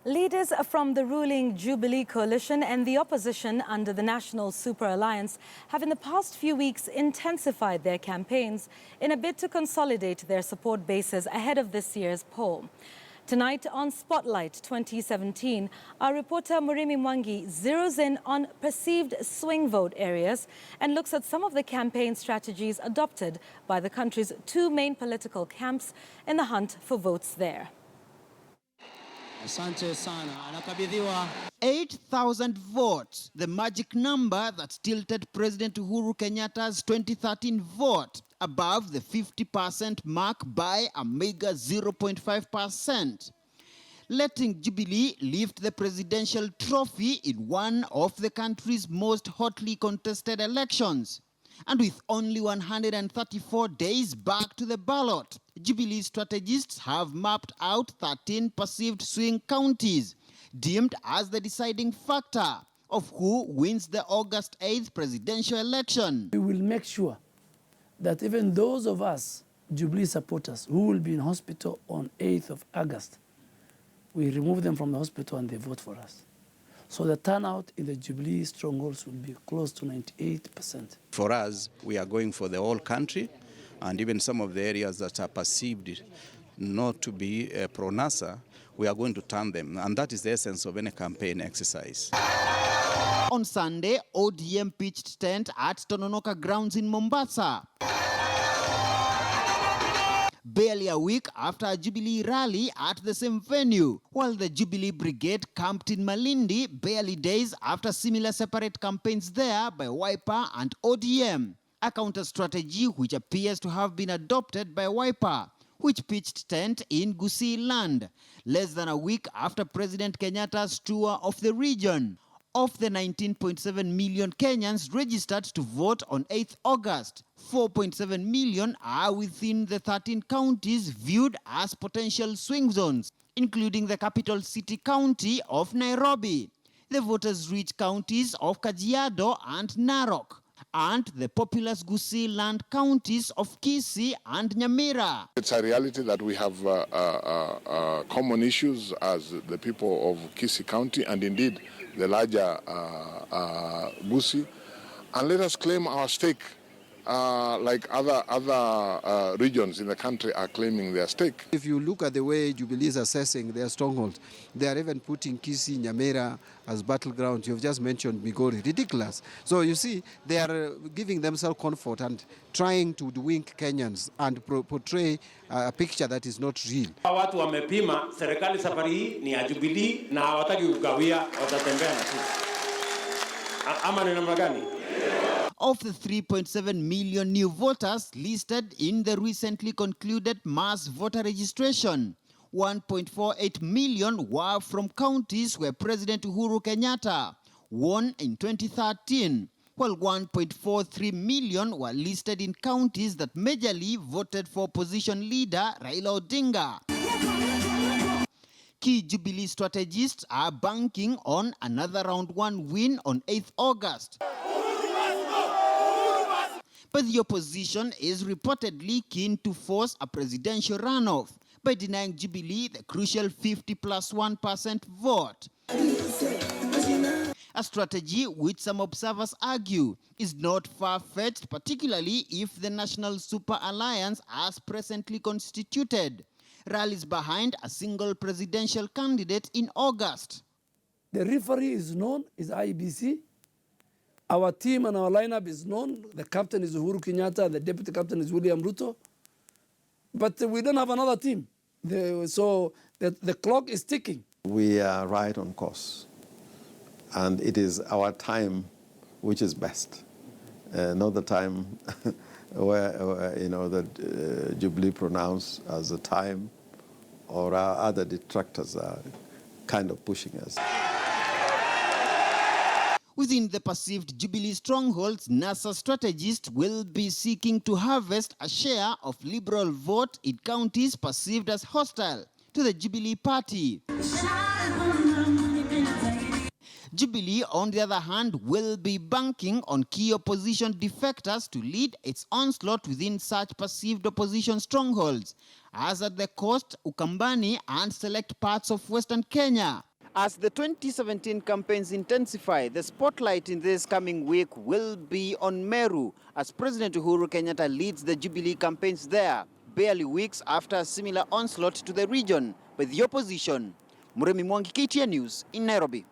Leaders from the ruling Jubilee coalition and the opposition under the National Super Alliance have in the past few weeks intensified their campaigns in a bid to consolidate their support bases ahead of this year's poll. Tonight on Spotlight 2017, our reporter Murimi Mwangi zeroes in on perceived swing vote areas and looks at some of the campaign strategies adopted by the country's two main political camps in the hunt for votes there. 8,000 votes, the magic number that tilted President Uhuru Kenyatta's 2013 vote above the 50% mark by a meager 0.5%, letting Jubilee lift the presidential trophy in one of the country's most hotly contested elections. And with only 134 days back to the ballot, Jubilee strategists have mapped out 13 perceived swing counties, deemed as the deciding factor of who wins the August 8th presidential election. We will make sure that even those of us, Jubilee supporters, who will be in hospital on 8th of August, we remove them from the hospital and they vote for us. So the turnout in the Jubilee strongholds will be close to 98%. For us, we are going for the whole country, and even some of the areas that are perceived not to be pro-NASA, we are going to turn them, and that is the essence of any campaign exercise. On Sunday, ODM pitched tent at Tononoka grounds in Mombasa. Barely a week after a Jubilee rally at the same venue, while the Jubilee Brigade camped in Malindi barely days after similar separate campaigns there by Wiper and ODM, a counter-strategy which appears to have been adopted by Wiper, which pitched tent in Gusii land, less than a week after President Kenyatta's tour of the region. Of the 19.7 million Kenyans registered to vote on 8th August, 4.7 million are within the 13 counties viewed as potential swing zones, including the capital city county of Nairobi, the voters-rich counties of Kajiado and Narok, and the populous Gusii land counties of Kisii and Nyamira. It's a reality that we have common issues as the people of Kisii County and indeed the larger Gusii, and let us claim our stake like other regions in the country are claiming their stake. If you look at the way Jubilee is assessing their stronghold, they are even putting Kisii, Nyamira as battlegrounds. You've just mentioned Migori, ridiculous. So you see, they are giving themselves comfort and trying to wink Kenyans and portray a picture that is not real. Watu wamepima, serikali safari hii ni ya Jubilee na hawataki kugawia, watatembea na sisi. Ama ni namna gani? Of the 3.7 million new voters listed in the recently concluded mass voter registration, 1.48 million were from counties where President Uhuru Kenyatta won in 2013, while 1.43 million were listed in counties that majorly voted for opposition leader Raila Odinga. Key Jubilee strategists are banking on another round one win on 8th August. But the opposition is reportedly keen to force a presidential runoff by denying Jubilee the crucial 50+1% vote. A strategy which some observers argue is not far-fetched, particularly if the National Super Alliance, as presently constituted, rallies behind a single presidential candidate in August. The referee is known, is IBC. Our team and our lineup is known. The captain is Uhuru Kenyatta, the deputy captain is William Ruto. But we don't have another team. So the clock is ticking. We are right on course. And it is our time which is best. Not the time where you know, that Jubilee pronounced as a time, or our other detractors are kind of pushing us. Within the perceived Jubilee strongholds, NASA strategists will be seeking to harvest a share of liberal vote in counties perceived as hostile to the Jubilee party. Jubilee, on the other hand, will be banking on key opposition defectors to lead its onslaught within such perceived opposition strongholds, as at the coast, Ukambani, and select parts of Western Kenya. As the 2017 campaigns intensify, the spotlight in this coming week will be on Meru, as President Uhuru Kenyatta leads the Jubilee campaigns there, barely weeks after a similar onslaught to the region by the opposition. Murimi Mwangi, KTN News in Nairobi.